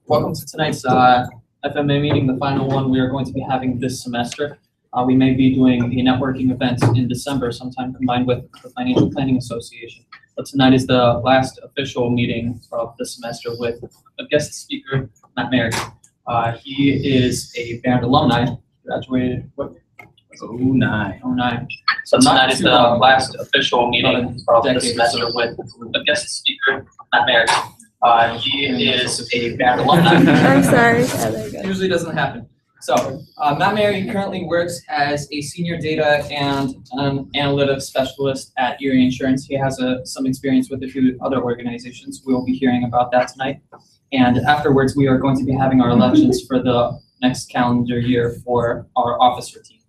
Welcome to tonight's FMA meeting, the final one we are going to be having this semester. We may be doing a networking event in December sometime combined with the Financial Planning Association. But tonight is the last official meeting of the semester with a guest speaker, Matt Merrick. He is a Barron alumni, graduated what? 09. So tonight is the last official meeting of the semester with a guest speaker, Matt Merrick. He is a Barron alumni. I'm sorry. Oh, there you go. Usually doesn't happen. So Matt Merrick currently works as a senior data and analytics specialist at Erie Insurance. He has some experience with a few other organizations. We'll be hearing about that tonight. And afterwards, we are going to be having our elections for the next calendar year for our officer team.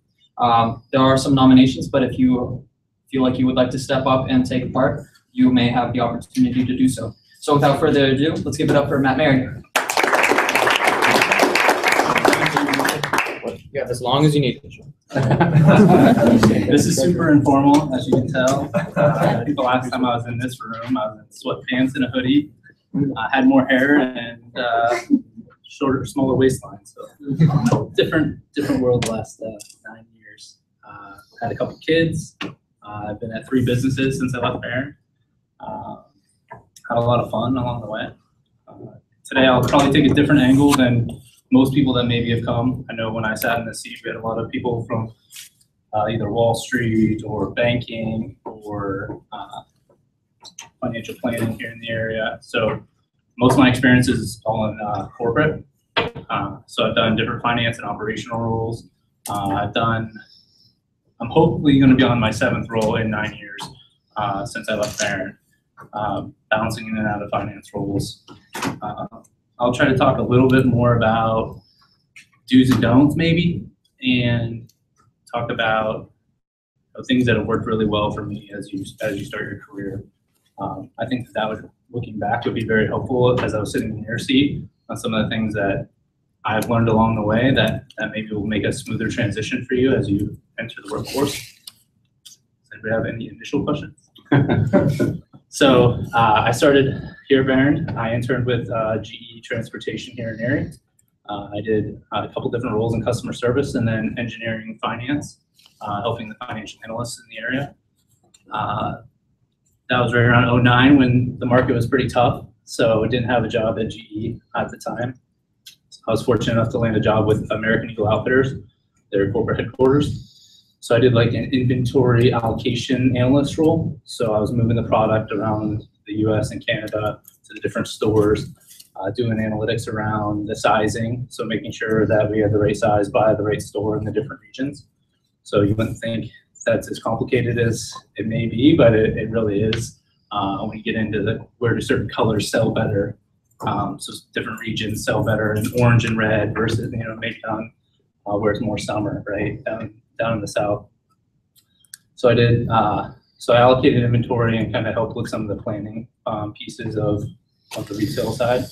There are some nominations, but if you feel like you would like to step up and take part, you may have the opportunity to do so. So without further ado, let's give it up for Matt Merrick. You have as long as you need. This is super informal, as you can tell. I think the last time I was in this room, I was in sweatpants and a hoodie. I had more hair and shorter, smaller waistline. So different world the last 9 years. Had a couple kids. I've been at 3 businesses since I left Barron. Had a lot of fun along the way. Today I'll probably take a different angle than most people that maybe have come. I know when I sat in the seat, we had a lot of people from either Wall Street or banking or financial planning here in the area. So most of my experience is all in corporate. So I've done different finance and operational roles. I'm hopefully going to be on my 7th role in 9 years since I left Barron. Bouncing in and out of finance roles. I'll try to talk a little bit more about do's and don'ts maybe, and talk about things that have worked really well for me as you start your career. I think that would, looking back, would be very helpful as I was sitting in your seat on some of the things that I've learned along the way that maybe will make a smoother transition for you as you enter the workforce. Does anybody have any initial questions? So I started here at Barron. I interned with GE Transportation here in Erie. I did a couple different roles in customer service and then engineering finance, helping the financial analysts in the area. That was right around 09 when the market was pretty tough, so I didn't have a job at GE at the time. I was fortunate enough to land a job with American Eagle Outfitters, their corporate headquarters. So I did like an inventory allocation analyst role. So I was moving the product around the US and Canada to the different stores, doing analytics around the sizing. So making sure that we had the right size by the right store in the different regions. So you wouldn't think that's as complicated as it may be, but it really is. When you get into where do certain colors sell better. So different regions sell better in orange and red versus, maybe on where it's more summer, right? Down in the south. So I did, so I allocated inventory and kind of helped with some of the planning pieces of the retail side.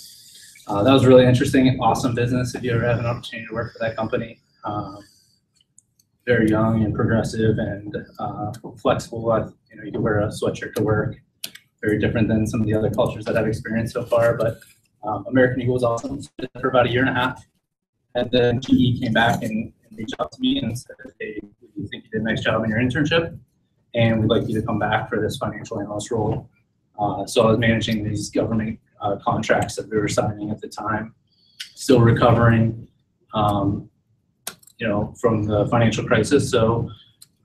That was really interesting, awesome business if you ever have an opportunity to work for that company. Very young and progressive and flexible. You can wear a sweatshirt to work. Very different than some of the other cultures that I've experienced so far, but American Eagle was awesome. Did it for about 1.5 years. And then GE came back and reached out to me and said, hey, we think you did a nice job in your internship, and we'd like you to come back for this financial analyst role. So I was managing these government contracts that we were signing at the time, still recovering, from the financial crisis. So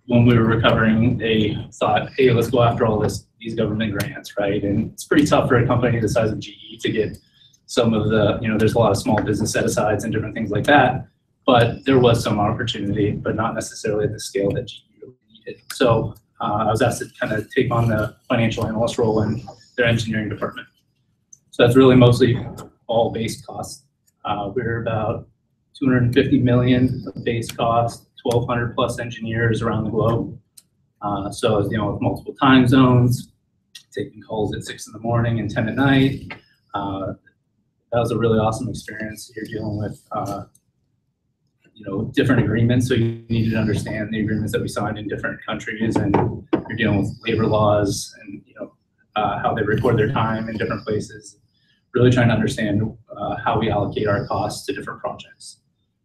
when we were recovering, they thought, hey, let's go after all these government grants, right? And it's pretty tough for a company the size of GE to get some of the, there's a lot of small business set-asides and different things like that. But there was some opportunity, but not necessarily at the scale that GE really needed. So I was asked to kind of take on the financial analyst role in their engineering department. So that's really mostly all base costs. We're about 250 million of base cost, 1,200 plus engineers around the globe. So with multiple time zones, taking calls at 6 in the morning and 10 at night. That was a really awesome experience. You're dealing with different agreements, so you need to understand the agreements that we signed in different countries, and you're dealing with labor laws and how they record their time in different places. really trying to understand how we allocate our costs to different projects.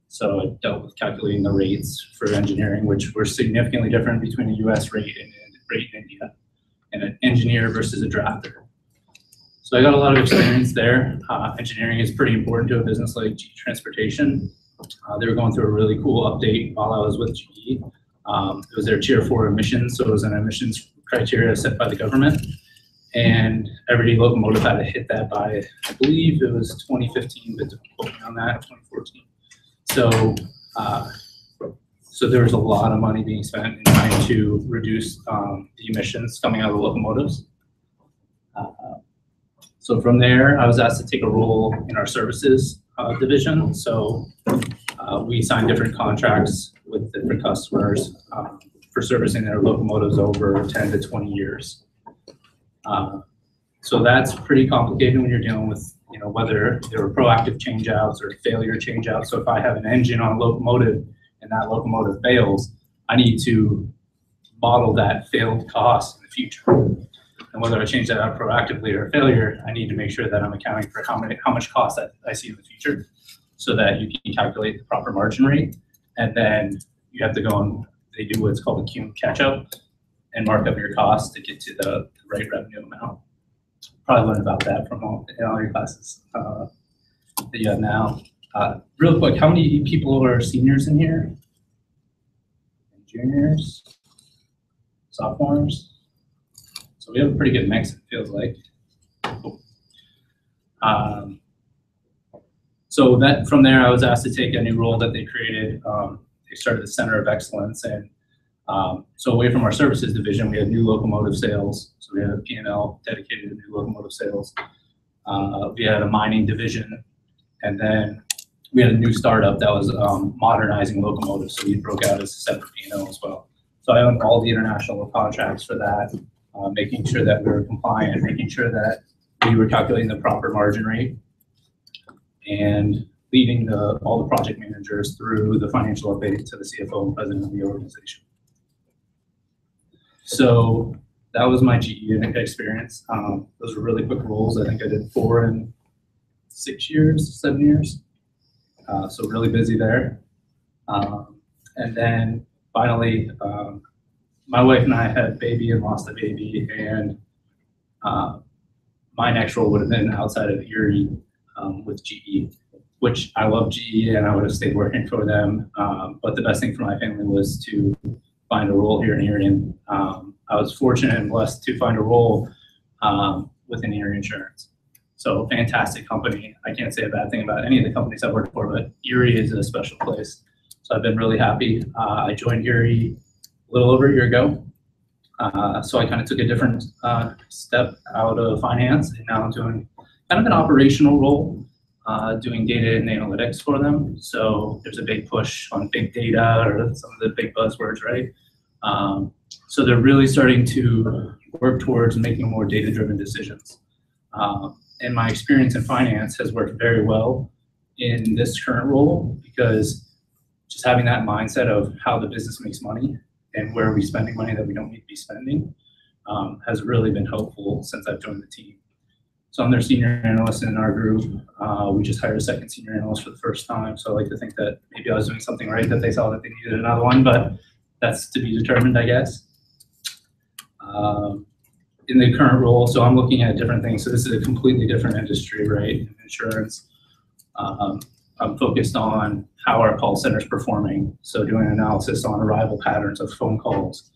So I dealt with calculating the rates for engineering, which were significantly different between a US rate and rate in India, and an engineer versus a drafter. So I got a lot of experience there. Engineering is pretty important to a business like GE Transportation. They were going through a really cool update while I was with GE. It was their Tier 4 emissions, so it was an emissions criteria set by the government. And every locomotive had to hit that by, I believe it was 2015, but don't quote me on that, 2014. So there was a lot of money being spent in trying to reduce the emissions coming out of the locomotives. So from there, I was asked to take a role in our services division. So we signed different contracts with different customers for servicing their locomotives over 10 to 20 years. So that's pretty complicated when you're dealing with, whether there were proactive changeouts or failure changeouts. So if I have an engine on a locomotive and that locomotive fails, I need to model that failed cost in the future. And whether I change that out proactively or failure, I need to make sure that I'm accounting for how much cost that I see in the future, so that you can calculate the proper margin rate. And then you have to go and they do what's called a Q catch up and mark up your costs to get to the right revenue amount. Probably learned about that from all your classes that you have now. Real quick, how many people are seniors in here? Juniors? Sophomores? So we have a pretty good mix, it feels like. Cool. So that from there, I was asked to take a new role that they created. They started the Center of Excellence, and so away from our services division, we had new locomotive sales. So we had a P&L dedicated to new locomotive sales. We had a mining division, and then we had a new startup that was modernizing locomotives. So we broke out as a separate P&L as well. So I owned all the international contracts for that, making sure that we were compliant, making sure that we were calculating the proper margin rate, and leading all the project managers through the financial update to the CFO and president of the organization. So that was my GE experience. Those were really quick roles. I think I did 4 in 6 years, 7 years. So really busy there. And then finally, my wife and I had a baby and lost a baby, and my next role would have been outside of Erie with GE, which I love GE and I would have stayed working for them. But the best thing for my family was to find a role here in Erie. And I was fortunate and blessed to find a role within Erie Insurance. So fantastic company. I can't say a bad thing about any of the companies I've worked for, but Erie is a special place. So I've been really happy. I joined Erie a little over a year ago. So I kind of took a different step out of finance, and now I'm doing kind of an operational role, doing data and analytics for them. So there's a big push on big data, or some of the big buzzwords, right? So they're really starting to work towards making more data-driven decisions. And my experience in finance has worked very well in this current role, because just having that mindset of how the business makes money and where are we spending money that we don't need to be spending has really been helpful since I've joined the team. So I'm their senior analyst in our group. We just hired a second senior analyst for the first time. So I like to think that maybe I was doing something right, that they saw that they needed another one, but that's to be determined, I guess. In the current role, so I'm looking at different things. So this is a completely different industry, right? In insurance. I'm focused on how our call center is performing. So doing an analysis on arrival patterns of phone calls.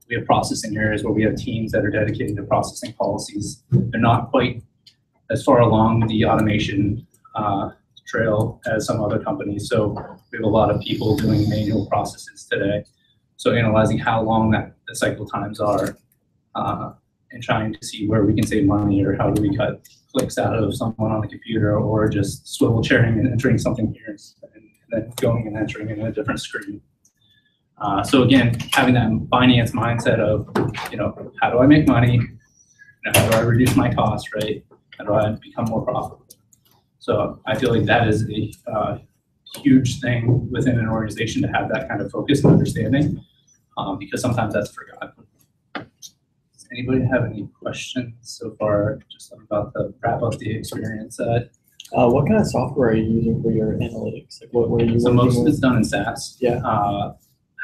We have processing areas where we have teams that are dedicated to processing policies. They're not quite as far along the automation trail as some other companies. So we have a lot of people doing manual processes today. So analyzing how long the cycle times are, and trying to see where we can save money, or how do we cut clicks out of someone on the computer, or just swivel chairing and entering something here and then going and entering in a different screen. So again, having that finance mindset of, how do I make money? How do I reduce my costs, right? How do I become more profitable? So I feel like that is a huge thing within an organization, to have that kind of focus and understanding, because sometimes that's forgotten. Anybody have any questions so far? Just about the wrap up the experience side. What kind of software are you using for your analytics? Like what are you So working most of with? it's done in SaaS. Yeah.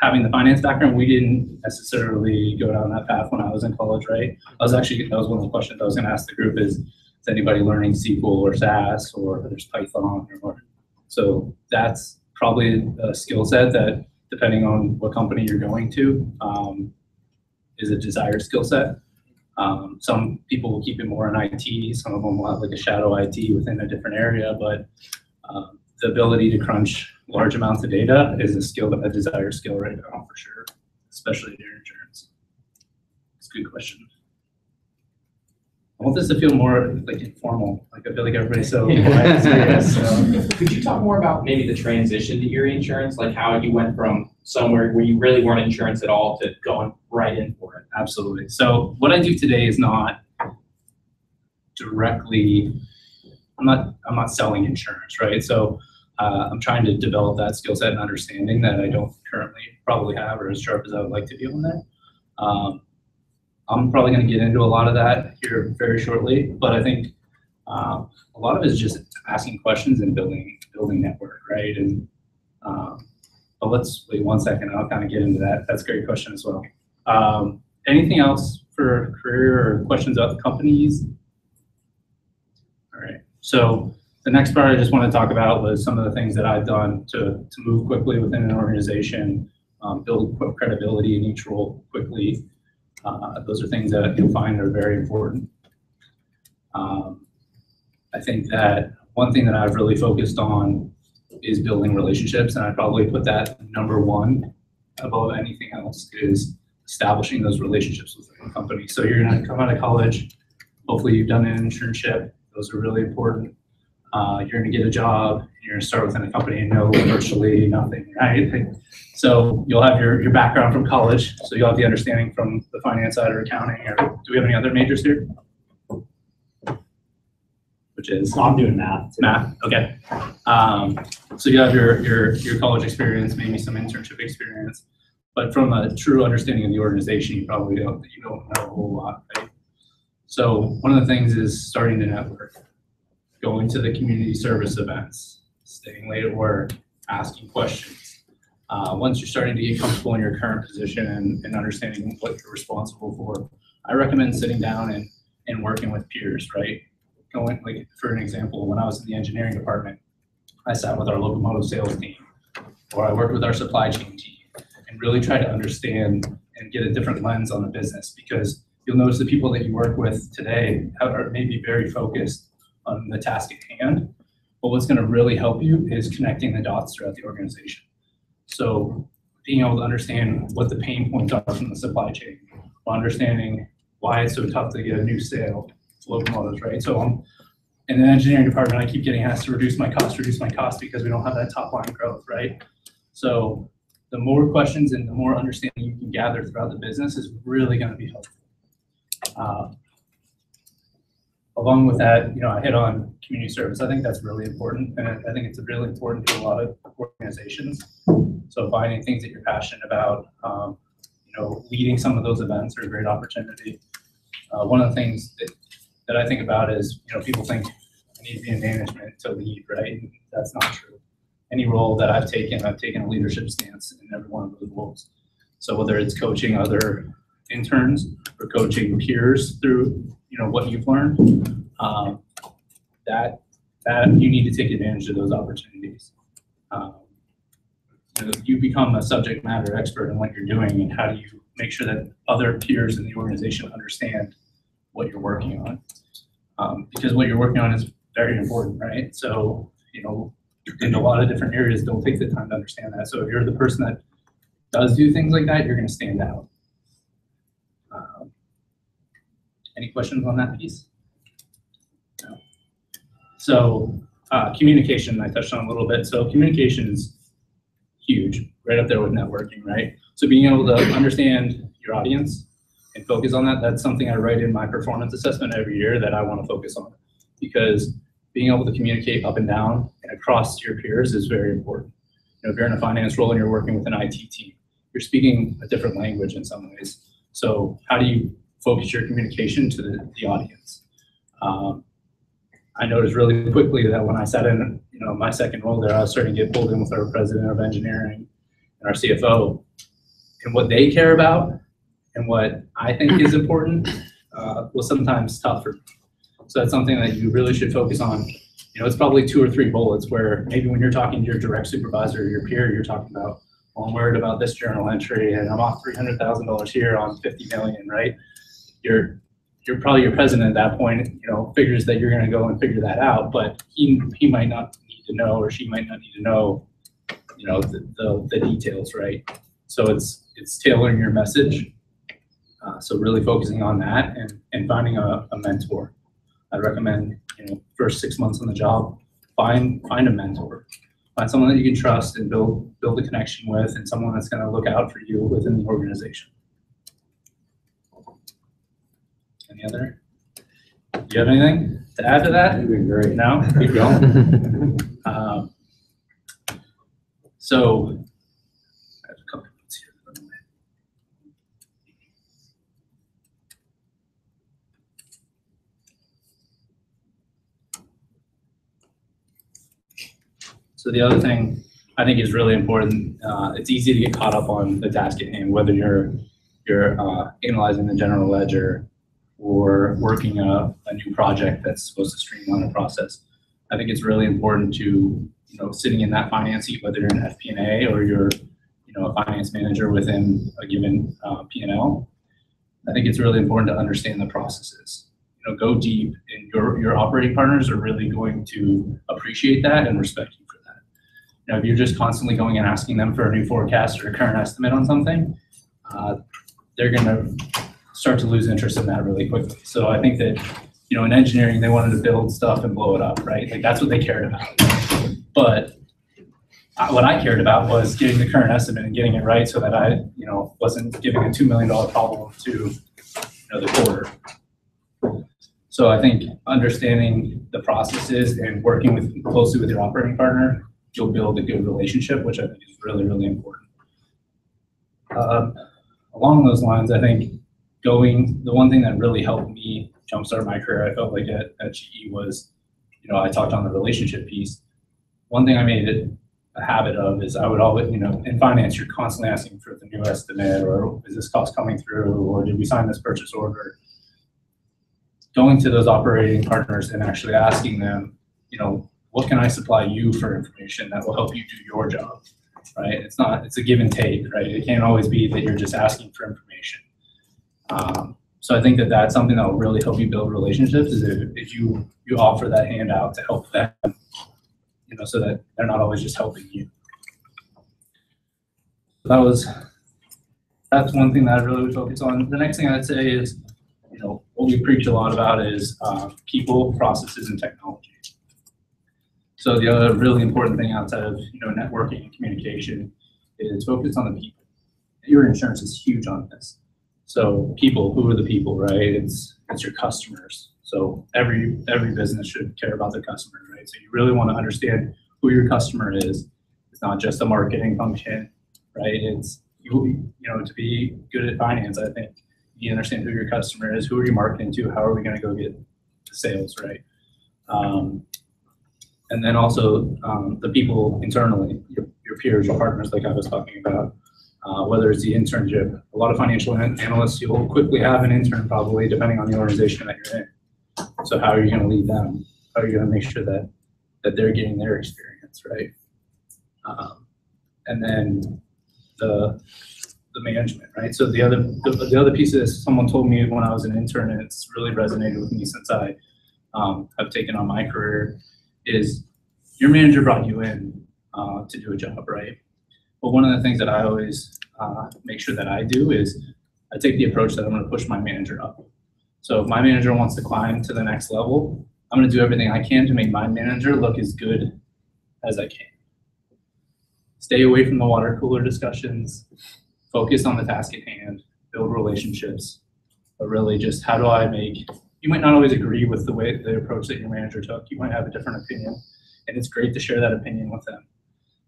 Having the finance background, we didn't necessarily go down that path when I was in college, right? That was one of the questions I was going to ask the group is anybody learning SQL or SAS or there's Python or so that's probably a skill set that depending on what company you're going to is a desired skill set. Some people will keep it more in IT, some of them will have like a shadow IT within a different area, but the ability to crunch large amounts of data is a skill, a desired skill right now for sure, especially in insurance. It's a good question. I want this to feel more like informal. Like I feel like everybody's so quiet and serious. So. Could you talk more about maybe the transition to Erie Insurance, like how you went from somewhere where you really weren't insurance at all to going right in for it? Absolutely. So what I do today is not directly. I'm not selling insurance, right? So I'm trying to develop that skill set and understanding that I don't currently probably have or as sharp as I would like to be on that. I'm probably going to get into a lot of that here very shortly, but I think a lot of it is just asking questions and building network, right? And but let's wait 1 second. I'll kind of get into that. That's a great question as well. Anything else for career or questions about the companies? All right. So the next part I just want to talk about was some of the things that I've done to move quickly within an organization, build credibility in each role quickly. Those are things that you'll find are very important. I think that one thing that I've really focused on is building relationships, and I'd probably put that number one above anything else is establishing those relationships with the company. So you're going to come out of college, hopefully you've done an internship. Those are really important. You're going to get a job, you're going to start within a company and know virtually nothing, right? So you'll have your background from college, so you'll have the understanding from the finance side or accounting, or do we have any other majors here? Which is? I'm doing math. Math, okay. So you have your college experience, maybe some internship experience, but from a true understanding of the organization, you probably don't know a whole lot, right? So one of the things is starting to network, going to the community service events, staying late at work, asking questions. Once you're starting to get comfortable in your current position and understanding what you're responsible for, I recommend sitting down and working with peers, right? Going, like, for an example, when I was in the engineering department, I sat with our locomotive sales team, or I worked with our supply chain team, and really try to understand and get a different lens on the business, because you'll notice the people that you work with today are maybe very focused on the task at hand, but what's going to really help you is connecting the dots throughout the organization. So being able to understand what the pain points are from the supply chain, understanding why it's so tough to get a new sale, locomotives, right? So in the engineering department, I keep getting asked to reduce my cost because we don't have that top line growth, right? So the more questions and the more understanding you can gather throughout the business is really going to be helpful. Along with that, I hit on community service. I think that's really important, and I think it's really important to a lot of organizations. So finding things that you're passionate about, leading some of those events are a great opportunity. One of the things that I think about is, people think I need to be in management to lead, right? And that's not true. Any role that I've taken a leadership stance in every one of those roles. So whether it's coaching other interns or coaching peers through, what you've learned, that you need to take advantage of those opportunities. You become a subject matter expert in what you're doing, and how do you make sure that other peers in the organization understand what you're working on, because what you're working on is very important, right? So, in a lot of different areas, don't take the time to understand that. So if you're the person that does do things like that, you're going to stand out. Any questions on that piece? No. So communication, I touched on a little bit. So communication is huge, right up there with networking, right? So being able to understand your audience and focus on that, that's something I write in my performance assessment every year that I want to focus on, because being able to communicate up and down and across your peers is very important. If you're in a finance role and you're working with an IT team, you're speaking a different language in some ways. So how do you focus your communication to the audience. I noticed really quickly that when I sat in, my second role there, I was starting to get pulled in with our president of engineering and our CFO, and what they care about and what I think is important was sometimes tougher. So that's something that you really should focus on. It's probably 2 or 3 bullets where maybe when you're talking to your direct supervisor or your peer, you're talking about, well, I'm worried about this journal entry and I'm off $300,000 here on 50 million, right? You're probably your president at that point, figures that you're going to go and figure that out, but he might not need to know, or she might not need to know, the details, right? So it's tailoring your message. So really focusing on that and finding a mentor. I'd recommend, first 6 months on the job, find a mentor. Find someone that you can trust and build a connection with, and someone that's going to look out for you within the organization. Any other? Do you have anything to add to that? You're doing great. No? Keep going. So, I have a couple minutes here. So the other thing I think is really important, it's easy to get caught up on the task at hand, whether you're analyzing the general ledger or working a new project that's supposed to streamline a process. I think it's really important to, sitting in that finance seat, whether you're an FP&A or you're, a finance manager within a given P&L, I think it's really important to understand the processes. Go deep, and your operating partners are really going to appreciate that and respect you for that. If you're just constantly going and asking them for a new forecast or a current estimate on something, they're going to start to lose interest in that really quickly. So I think that, in engineering, they wanted to build stuff and blow it up, right? Like that's what they cared about. But what I cared about was getting the current estimate and getting it right so that I, wasn't giving a $2 million problem to, the quarter. So I think understanding the processes and working closely with your operating partner, you'll build a good relationship, which I think is really, really important. Along those lines, I think the one thing that really helped me jumpstart my career, I felt like at GE was, I talked on the relationship piece. One thing I made it a habit of is I would always, in finance, you're constantly asking for the new estimate, or is this cost coming through, or did we sign this purchase order? Going to those operating partners and actually asking them, what can I supply you for information that will help you do your job, right? It's a give and take, right? It can't always be that you're just asking for information. So I think that that's something that will really help you build relationships, is if you offer that handout to help them, so that they're not always just helping you. That's one thing that I really would focus on. The next thing I'd say is, what we preach a lot about is people, processes, and technology. So the other really important thing outside of networking and communication is focus on the people. Your insurance is huge on this. So people, who are the people, right? It's your customers. So every business should care about their customers, right? So you really want to understand who your customer is. It's not just a marketing function, right? It's to be good at finance, I think you understand who your customer is, who are you marketing to, how are we going to go get the sales, right? And then also the people internally, your peers, your partners, like I was talking about, whether it's the internship. A lot of financial analysts, you'll quickly have an intern probably, depending on the organization that you're in. So how are you going to lead them? How are you going to make sure that they're getting their experience, right? And then the management, right? So the other piece of this, someone told me when I was an intern, and it's really resonated with me since I have taken on my career, is your manager brought you in to do a job, right? But one of the things that I always make sure that I do is I take the approach that I'm going to push my manager up. So if my manager wants to climb to the next level, I'm going to do everything I can to make my manager look as good as I can. Stay away from the water cooler discussions, focus on the task at hand, build relationships, but really just how do I you might not always agree with the approach that your manager took. You might have a different opinion, and it's great to share that opinion with them.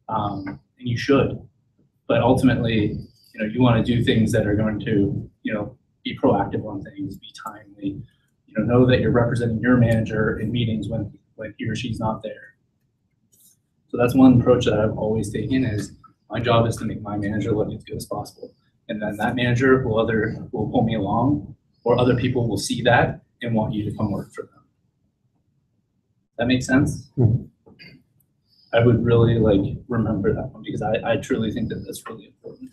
And you should, but ultimately, you want to do things that are going to, be proactive on things, be timely, know that you're representing your manager in meetings when he or she's not there. So that's one approach that I've always taken is my job is to make my manager look as good as possible. And then that manager will pull me along, or other people will see that and want you to come work for them. That makes sense? Mm-hmm. I would really remember that one because I truly think that that's really important.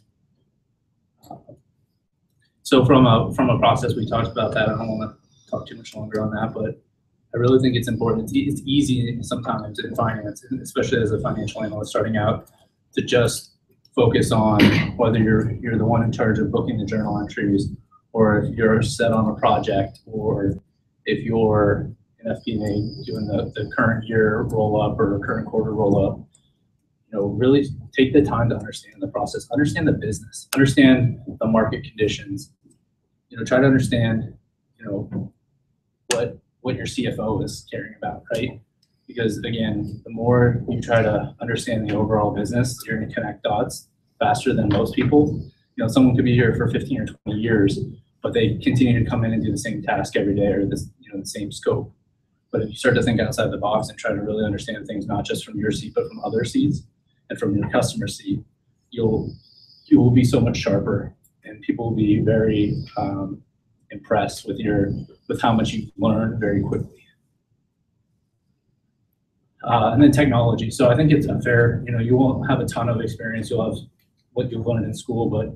So from a process, we talked about that. I don't want to talk too much longer on that, but I really think it's important. It's easy sometimes in finance, especially as a financial analyst starting out, to just focus on whether you're the one in charge of booking the journal entries, or if you're set on a project, or if you're an FMA doing the current year roll up or current quarter roll up. Really take the time to understand the process, understand the business, understand the market conditions. Try to understand, what your CFO is caring about, right? Because again, the more you try to understand the overall business, you're going to connect dots faster than most people. Someone could be here for 15 or 20 years, but they continue to come in and do the same task every day, or the same scope. But if you start to think outside the box and try to really understand things, not just from your seat, but from other seats and from your customer seat, you will be so much sharper, and people will be very impressed with how much you've learned very quickly. And then technology. So I think it's unfair. You won't have a ton of experience. You'll have what you've learned in school, but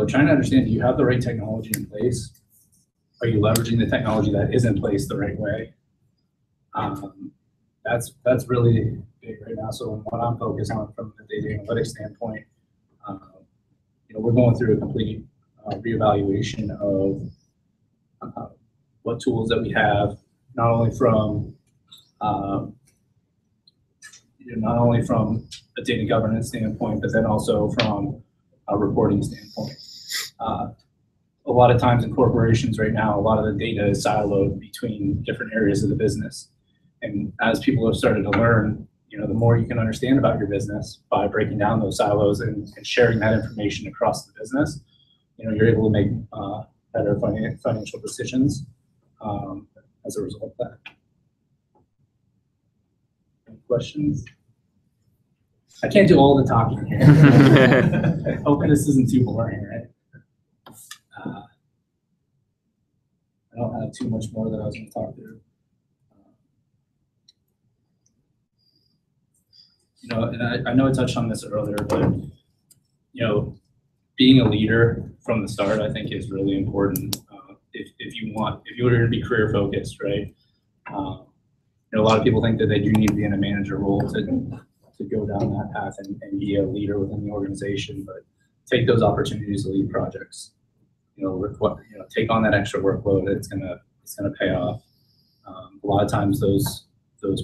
trying to understand, do you have the right technology in place? Are you leveraging the technology that is in place the right way? That's really big right now. So what I'm focused on from the data analytics standpoint, we're going through a complete reevaluation of what tools that we have, not only from a data governance standpoint, but then also from a reporting standpoint. A lot of times in corporations right now, a lot of the data is siloed between different areas of the business. And as people have started to learn, the more you can understand about your business by breaking down those silos and sharing that information across the business, you're able to make better financial decisions as a result of that. Any questions? I can't do all the talking here. Hoping this isn't too boring, right? I don't have too much more that I was going to talk through. And I know I touched on this earlier, but being a leader from the start, I think, is really important. If you were to be career focused, right? A lot of people think that they do need to be in a manager role to go down that path and be a leader within the organization, but take those opportunities to lead projects. Take on that extra workload. It's gonna pay off. A lot of times those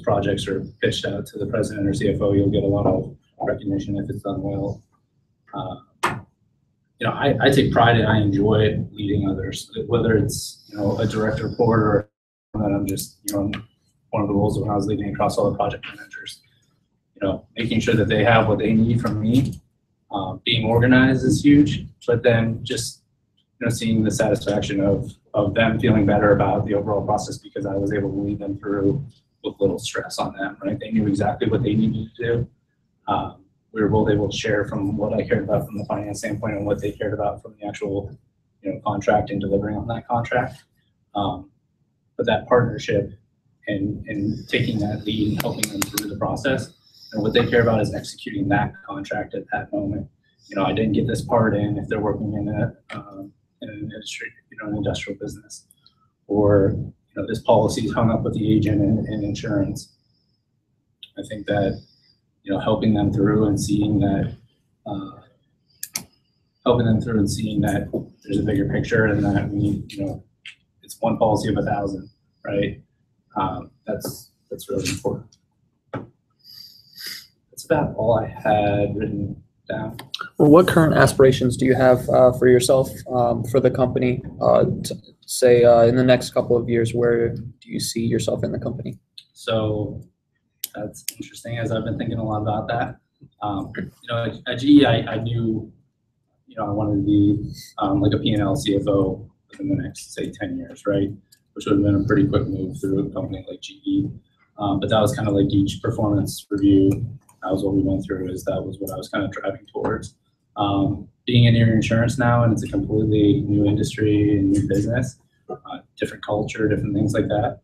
projects are pitched out to the president or CFO. You'll get a lot of recognition if it's done well. I take pride and I enjoy leading others, whether it's a direct report or that I'm just one of the roles when I was leading across all the project managers. Making sure that they have what they need from me. Being organized is huge, but then just seeing the satisfaction of them feeling better about the overall process because I was able to lead them through with little stress on them. Right? They knew exactly what they needed to do. We were both able to share from what I cared about from the finance standpoint and what they cared about from the actual contract and delivering on that contract. But that partnership and taking that lead and helping them through the process, and what they care about is executing that contract at that moment. I didn't get this part in if they're working in an industry, an industrial business, or this policy is hung up with the agent and insurance. I think that helping them through and seeing that there's a bigger picture and that it's one policy of 1,000, right? That's really important. That's about all I had written down. Well, what current aspirations do you have for yourself, for the company? Say in the next couple of years, where do you see yourself in the company? So that's interesting, as I've been thinking a lot about that. At GE, I knew, I wanted to be like a P&L CFO within the next, say, 10 years, right? Which would have been a pretty quick move through a company like GE. But that was kind of like each performance review. That was what we went through. That was what I was kind of driving towards. Being in Erie Insurance now, and it's a completely new industry and new business, different culture, different things like that.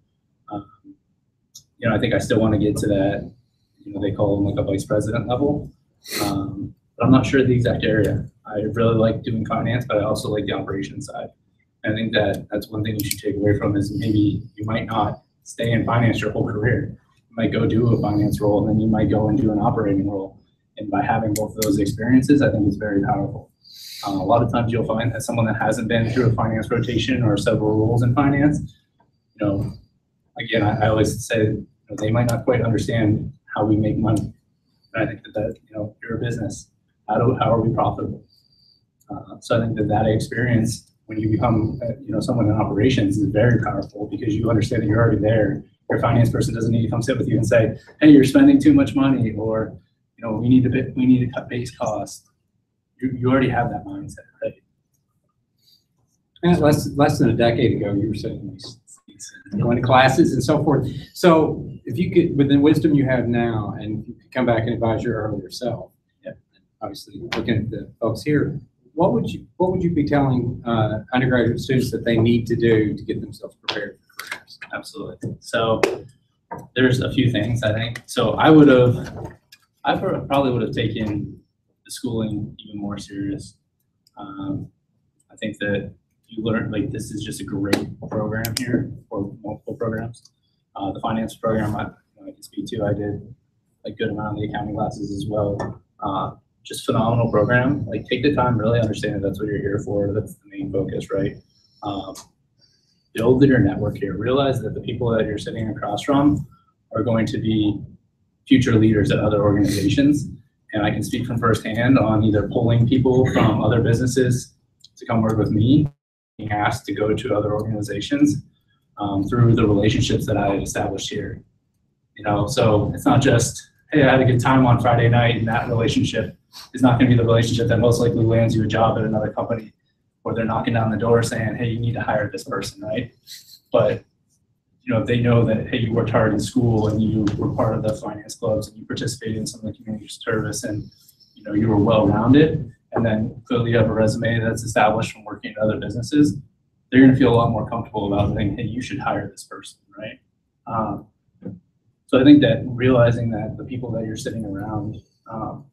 You know, I think I still want to get to that, you know, they call them like a vice president level. But I'm not sure the exact area. I really like doing finance, but I also like the operations side. And I think that's one thing you should take away from is maybe you might not stay in finance your whole career. You might go do a finance role, and then you might go and do an operating role. And by having both of those experiences, I think it's very powerful. A lot of times you'll find that someone that hasn't been through a finance rotation or several roles in finance, you know, again, I always say, you know, they might not quite understand how we make money. And I think that you know, you're a business. How are we profitable? So I think that experience, when you become, you know, someone in operations, is very powerful because you understand that you're already there. Your finance person doesn't need to come sit with you and say, "Hey, you're spending too much money," or, you know, we need to cut base costs. You already have that mindset, right? And less than a decade ago, you were saying these things, going to classes and so forth. So if you could, with the wisdom you have now, and you could come back and advise your earlier self, obviously looking at the folks here, what would you be telling undergraduate students that they need to do to get themselves prepared for careers? Absolutely. So there's a few things I think. So I probably would have taken the schooling even more serious. I think that you learn, like, this is just a great program here, or multiple programs. The finance program I can speak to. I did a good amount of the accounting classes as well. Just phenomenal program. Like, take the time, really understand that that's what you're here for. That's the main focus, right? Build your network here. Realize that the people that you're sitting across from are going to be future leaders at other organizations. And I can speak from firsthand on either pulling people from other businesses to come work with me, being asked to go to other organizations through the relationships that I established here. You know, so it's not just, hey, I had a good time on Friday night, and that relationship is not going to be the relationship that most likely lands you a job at another company, where they're knocking down the door saying, hey, you need to hire this person, right? But, you know, if they know that, hey, you worked hard in school and you were part of the finance clubs and you participated in some of the community service and, you know, you were well-rounded, and then clearly you have a resume that's established from working at other businesses, they're going to feel a lot more comfortable about saying, hey, you should hire this person, right? So I think that realizing that the people that you're sitting around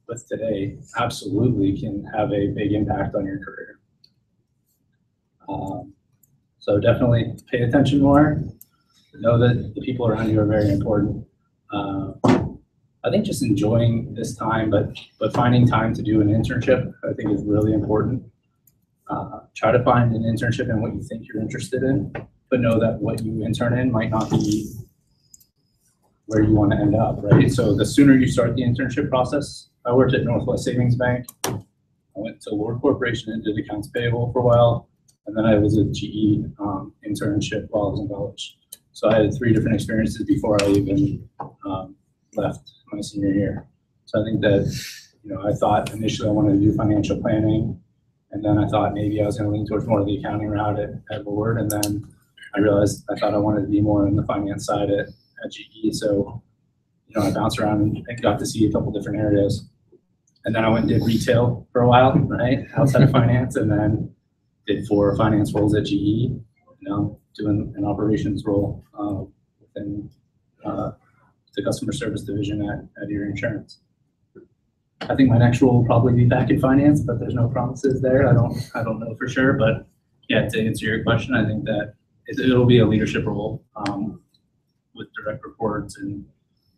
with today absolutely can have a big impact on your career. So definitely pay attention more. Know that the people around you are very important. I think just enjoying this time, but finding time to do an internship, I think, is really important. Try to find an internship in what you think you're interested in, but know that what you intern in might not be where you want to end up, right? So the sooner you start the internship process, I worked at Northwest Savings Bank. I went to Lord Corporation and did accounts payable for a while. And then I was at GE internship while I was in college. So I had 3 different experiences before I even left my senior year. So I think that, you know, I thought initially I wanted to do financial planning. And then I thought maybe I was going to lean towards more of the accounting route at Lord. And then I realized I thought I wanted to be more on the finance side at GE. So, you know, I bounced around and got to see a couple different areas. And then I went and did retail for a while, right, outside of finance, and then did 4 finance roles at GE, you know, doing an operations role within the customer service division at Erie Insurance. I think my next role will probably be back in finance, but there's no promises there. I don't know for sure, but yeah, to answer your question, I think that it'll be a leadership role with direct reports, and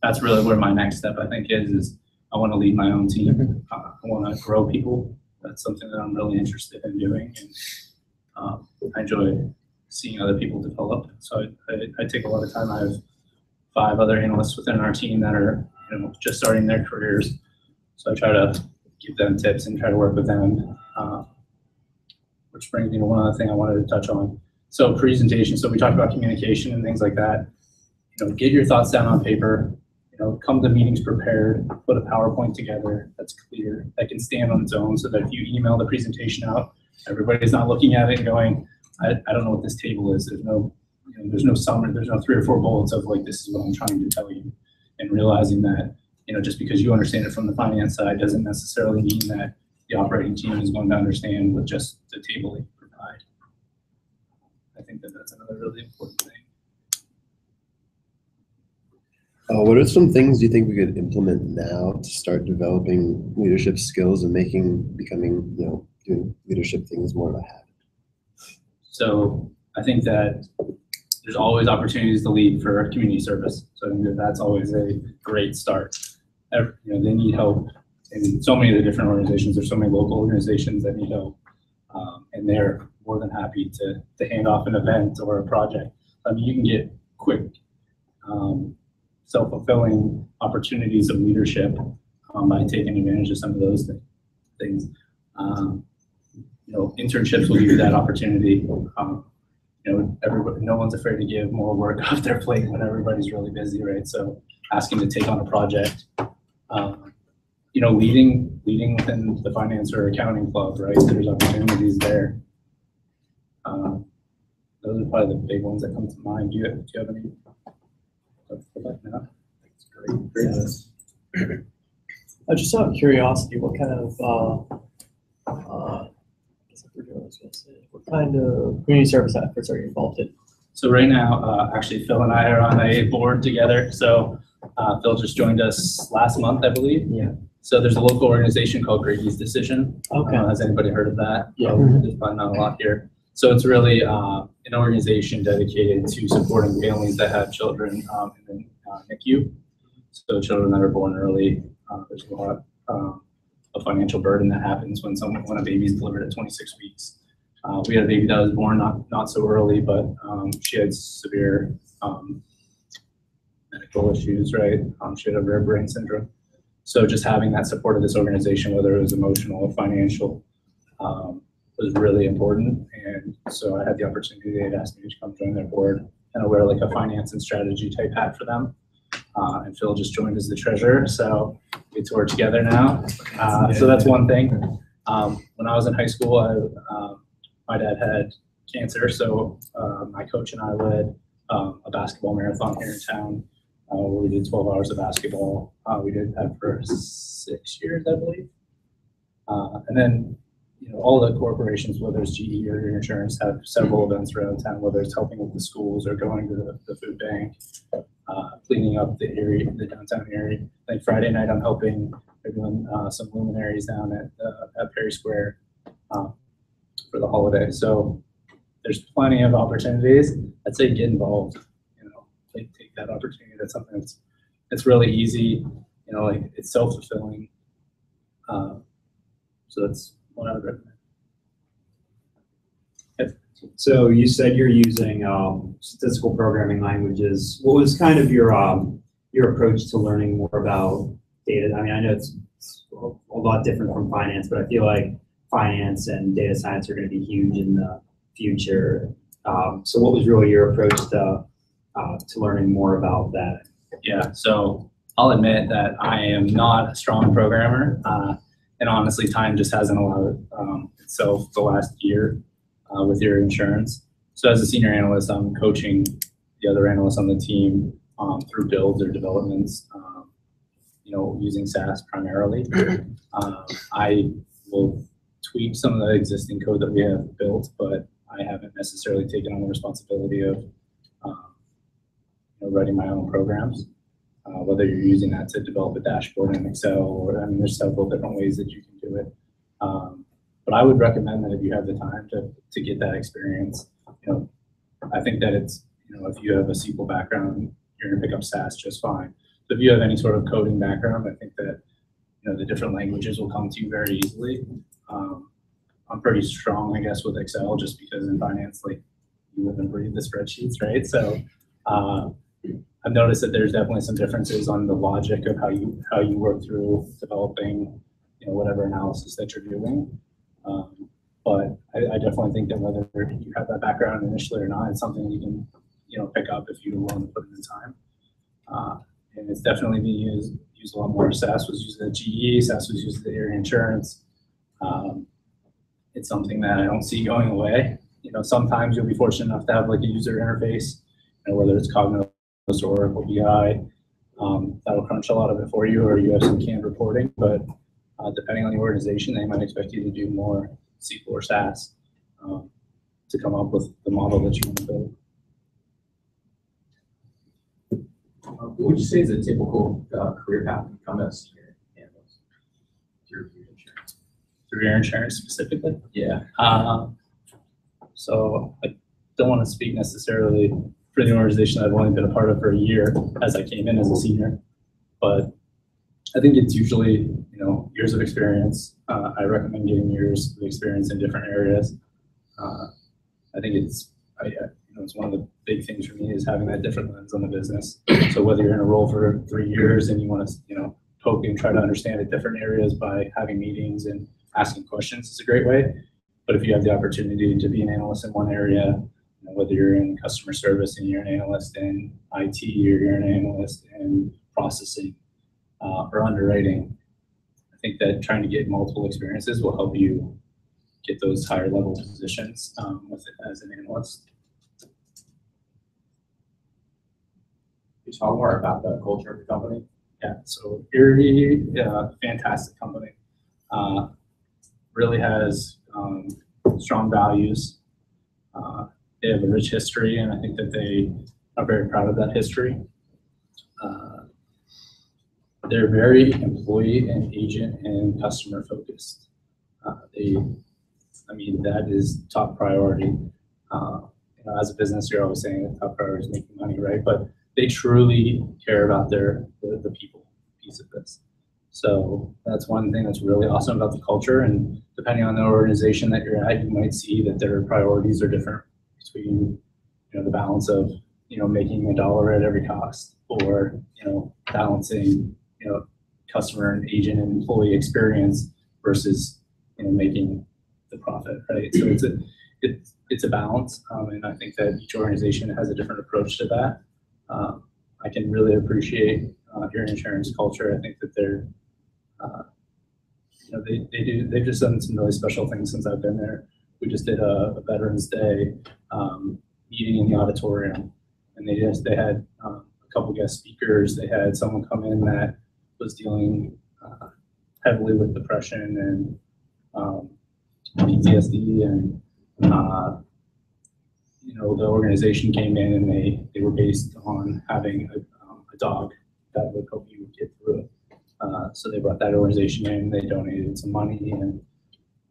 that's really where my next step, I think, is I want to lead my own team. I want to grow people. That's something that I'm really interested in doing, and I enjoy seeing other people develop. So I take a lot of time. I have 5 other analysts within our team that are, you know, just starting their careers. So I try to give them tips and try to work with them, which brings me to one other thing I wanted to touch on. So presentation. So we talked about communication and things like that. You know, get your thoughts down on paper. You know, come to meetings prepared. Put a PowerPoint together that's clear, that can stand on its own, so that if you email the presentation out, everybody's not looking at it and going, I don't know what this table is. There's no, there's no summary. There's no 3 or 4 bullets of like, this is what I'm trying to tell you, and realizing that, just because you understand it from the finance side doesn't necessarily mean that the operating team is going to understand with just the table that you provide. I think that that's another really important thing. What are some things you think we could implement now to start developing leadership skills and becoming, doing leadership things more of a habit? So I think that there's always opportunities to lead for community service. So I think that that's always a great start. They need help in so many of the different organizations. There's so many local organizations that need help, and they're more than happy to hand off an event or a project. I mean, you can get quick, self-fulfilling opportunities of leadership by taking advantage of some of those things. Internships will give you that opportunity. Everybody, no one's afraid to give more work off their plate when everybody's really busy, right? So asking to take on a project, leading within the finance or accounting club, right? There's opportunities there. Those are probably the big ones that come to mind. Do you have any? That's great. Just out of curiosity, what kind of what kind of community service efforts are you involved in? So right now, actually, Phil and I are on a board together. So Phil just joined us last month, I believe. Yeah. So there's a local organization called Grady's Decision. Okay. Has anybody heard of that? Yeah. There's probably not a lot here. So it's really an organization dedicated to supporting families that have children in the NICU. So children that are born early, there's a lot of financial burden that happens when a baby is delivered at 26 weeks. We had a baby that was born not so early, but she had severe medical issues, right? She had a rare brain syndrome. So just having that support of this organization, whether it was emotional or financial, was really important. And so I had the opportunity. They had asked me to come join their board and I wear like a finance and strategy type hat for them. And Phil just joined as the treasurer, so we work together now. So that's one thing. When I was in high school, my dad had cancer, so my coach and I led a basketball marathon here in town where we did 12 hours of basketball. We did that for 6 years, I believe. And then, all the corporations, whether it's GE or your insurance, have several events around town, whether it's helping with the schools or going to the food bank, cleaning up the area, the downtown area. Like Friday night, I'm helping. They're doing some luminaries down at Perry Square for the holiday. So there's plenty of opportunities. I'd say get involved. Take that opportunity. That's something that's really easy. It's self-fulfilling. So that's what I would recommend. So you said you're using statistical programming languages. What was kind of your approach to learning more about data? I mean, I know it's a lot different from finance, but I feel like finance and data science are going to be huge in the future. So what was really your approach to learning more about that? Yeah, so I'll admit that I am not a strong programmer. And honestly, time just hasn't allowed itself the last year with your insurance. So as a senior analyst, I'm coaching the other analysts on the team through builds or developments, using SAS primarily. I will tweak some of the existing code that we have built, but I haven't necessarily taken on the responsibility of writing my own programs. Whether you're using that to develop a dashboard in Excel, or there's several different ways that you can do it. But I would recommend that if you have the time to get that experience, I think that it's, if you have a SQL background, you're gonna pick up SAS just fine. So if you have any sort of coding background, I think that, the different languages will come to you very easily. I'm pretty strong, I guess, with Excel just because in finance, like, you live and breathe the spreadsheets, right? So I've noticed that there's definitely some differences on the logic of how you work through developing, whatever analysis that you're doing. But I definitely think that whether you have that background initially or not, it's something you can, pick up if you want to put it in time. And it's definitely being used a lot more. SAS was used at GE, SAS was used at area insurance. It's something that I don't see going away. sometimes you'll be fortunate enough to have like a user interface, whether it's Cognos or Oracle BI, that'll crunch a lot of it for you, or you have some canned reporting. But depending on the organization, they might expect you to do more SQL or SAS to come up with the model that you want to build. What would you say is a typical career path to become a senior analyst through your insurance? Through your insurance specifically? Yeah. So I don't want to speak necessarily for the organization I've only been a part of for a year as I came in as a senior, but I think it's usually, years of experience. I recommend getting years of experience in different areas. I think it's one of the big things for me is having that different lens on the business. So whether you're in a role for 3 years and you want to, poke and try to understand the different areas by having meetings and asking questions is a great way. But if you have the opportunity to be an analyst in one area, whether you're in customer service and you're an analyst in IT or you're an analyst in processing or underwriting, I think that trying to get multiple experiences will help you get those higher level positions as an analyst. Can you talk more about the culture of the company? Yeah, so Erie, fantastic company. Really has strong values. They have a rich history, and I think that they are very proud of that history. They're very employee and agent and customer focused. That is top priority. As a business, you're always saying that top priority is making money, right? But they truly care about the people piece of this. So that's one thing that's really awesome about the culture. And depending on the organization that you're at, you might see that their priorities are different between, the balance of, making $1 at every cost, or, balancing, customer and agent and employee experience versus, making the profit, right? So it's a balance. And I think that each organization has a different approach to that. I can really appreciate your insurance culture. I think that they're, they've just done some really special things since I've been there. We just did a Veterans Day meeting in the auditorium, and they had a couple guest speakers. They had someone come in that was dealing heavily with depression and PTSD, and the organization came in and they were based on having a dog that would help you get through it. So they brought that organization in, they donated some money, and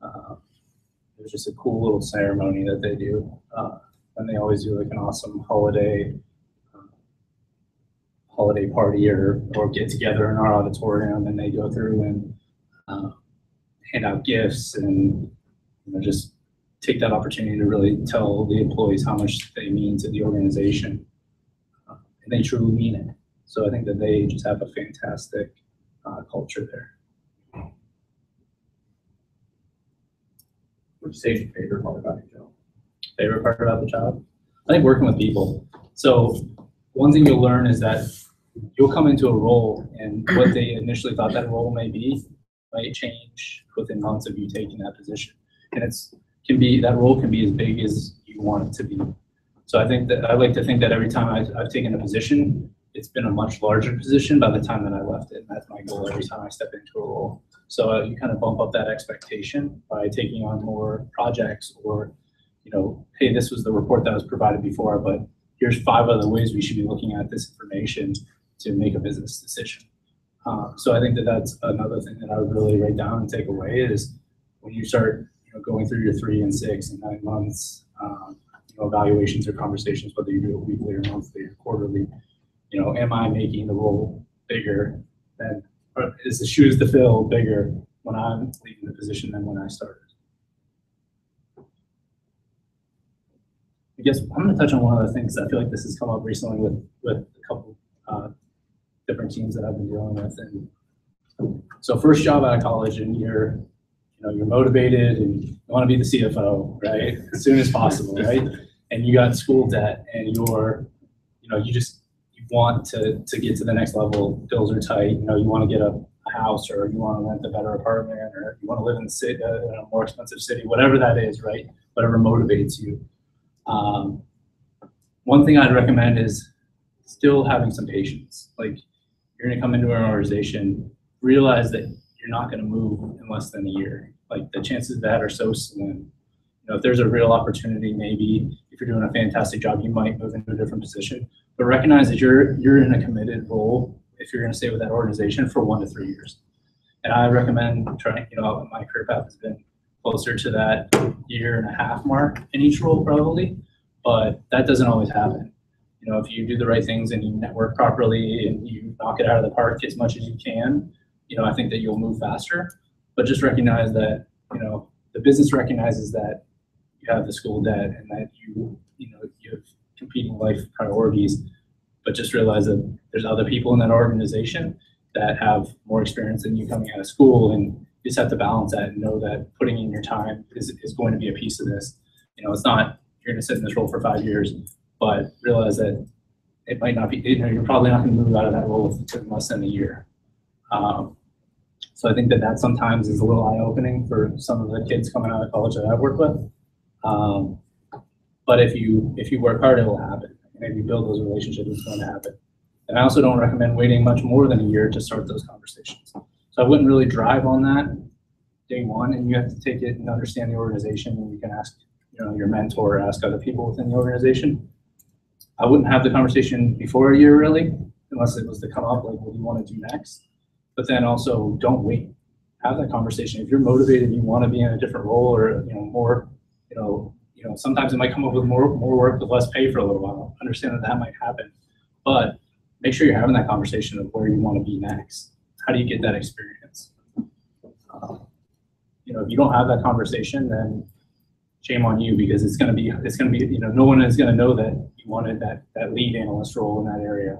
it was just a cool little ceremony that they do. And they always do like an awesome holiday party or get together in our auditorium, and they go through and hand out gifts and just take that opportunity to really tell the employees how much they mean to the organization. And they truly mean it. So I think that they just have a fantastic culture there. What would you say is your favorite part about your job? Favorite part about the job? I think working with people. So one thing you'll learn is that you'll come into a role, and what they initially thought that role may be might change within months of you taking that position. And that role can be as big as you want it to be. So I like to think that every time I've taken a position, it's been a much larger position by the time that I left it. And that's my goal every time I step into a role. So you kind of bump up that expectation by taking on more projects, or, hey, this was the report that was provided before, but here's 5 other ways we should be looking at this information to make a business decision. So I think that that's another thing that I would really write down and take away is when you start going through your 3 and 6 and 9 months, evaluations or conversations, whether you do it weekly or monthly or quarterly, am I making the role bigger than, or is the shoes to fill bigger when I'm leaving the position than when I started? I guess I'm going to touch on one of the things. I feel like this has come up recently with a couple different teams that I've been dealing with. And so first job out of college, and you're motivated and you want to be the CFO, right? As soon as possible, right? And you got school debt, and you want to get to the next level. Bills are tight. You want to get a house, or you want to rent a better apartment, or you want to live in the city, in a more expensive city, whatever that is, right? whatever motivates you. One thing I'd recommend is still having some patience. Like, you're gonna come into an organization, realize that you're not gonna move in less than a year. Like, the chances of that are so slim. You know, if there's a real opportunity, maybe if you're doing a fantastic job, you might move into a different position. But recognize that you're in a committed role if you're gonna stay with that organization for 1 to 3 years. And I recommend trying, you know, my career path has been closer to that 1.5 year mark in each role probably, but that doesn't always happen. You know, if you do the right things and you network properly and you knock it out of the park as much as you can, you know, I think that you'll move faster. But just recognize that, you know, the business recognizes that you have the school debt and that you have competing life priorities, but just realize that there's other people in that organization that have more experience than you coming out of school, and you just have to balance that and know that putting in your time is going to be a piece of this. You know, it's not you're going to sit in this role for 5 years, but realize that it might not be, you know, you're probably not going to move out of that role in less than a year. So I think that sometimes is a little eye-opening for some of the kids coming out of college that I've worked with. But if you work hard, it will happen. And if you build those relationships, it's going to happen. And I also don't recommend waiting much more than a year to start those conversations. So I wouldn't really drive on that day one, and you have to take it and understand the organization, and you can ask, you know, your mentor or ask other people within the organization. I wouldn't have the conversation before a year really, unless it was to come up like, what do you want to do next? But then also don't wait. Have that conversation. If you're motivated, you want to be in a different role or, you know, more, you know, sometimes it might come up with more work with less pay for a little while. Understand that might happen, but make sure you're having that conversation of where you want to be next. How do you get that experience? You know, if you don't have that conversation, then shame on you, because it's going to be, you know, no one is going to know that you wanted that lead analyst role in that area.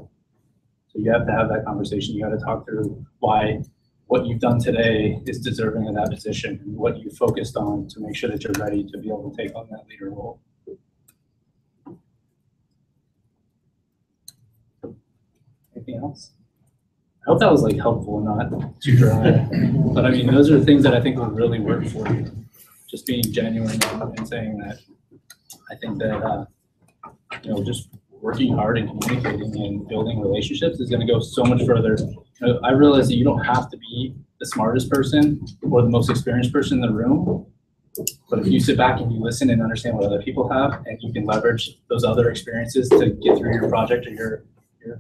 So you have to have that conversation. You got to talk through why what you've done today is deserving of that position and what you focused on to make sure that you're ready to be able to take on that leader role. Anything else? I hope that was like helpful, not too dry. But I mean, those are the things that I think will really work for you. Just being genuine and saying that I think that you know, just working hard and communicating and building relationships is going to go so much further. You know, I realize that you don't have to be the smartest person or the most experienced person in the room, but if you sit back and you listen and understand what other people have, and you can leverage those other experiences to get through your project or your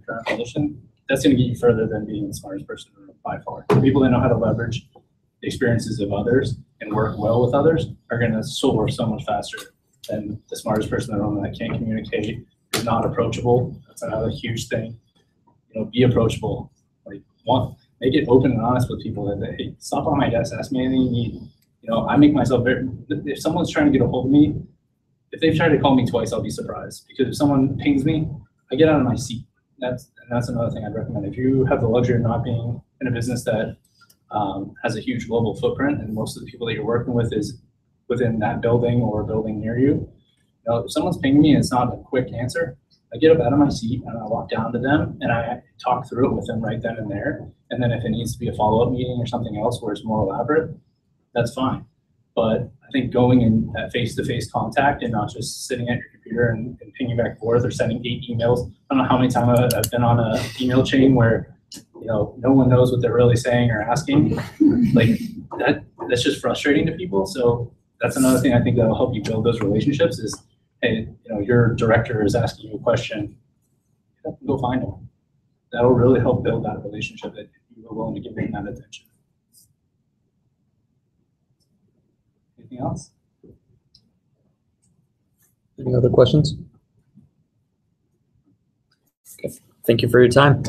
current position, that's going to get you further than being the smartest person in the room by far. The people that know how to leverage the experiences of others and work well with others are going to soar so much faster than the smartest person in the room that can't communicate, is not approachable. That's another huge thing. You know, be approachable. Like, make it open and honest with people that, hey, stop on my desk, ask me anything you need. You know, I make myself very, if someone's trying to get a hold of me, if they've tried to call me twice, I'll be surprised, because if someone pings me, I get out of my seat. That's another thing I'd recommend. If you have the luxury of not being in a business that has a huge global footprint, and most of the people that you're working with is within that building or a building near you, you know, if someone's pinging me and it's not a quick answer, I get up out of my seat and I walk down to them and I talk through it with them right then and there. And then if it needs to be a follow-up meeting or something else where it's more elaborate, that's fine. But I think going in that face-to-face contact and not just sitting at your computer and pinging back and forth or sending 8 emails. I don't know how many times I've been on an email chain where, you know, no one knows what they're really saying or asking. Like, that's just frustrating to people. So that's another thing I think that'll help you build those relationships is, hey, you know, your director is asking you a question, go find them. That'll really help build that relationship that you're willing to give them that attention. Anything else? Any other questions? Okay. Thank you for your time.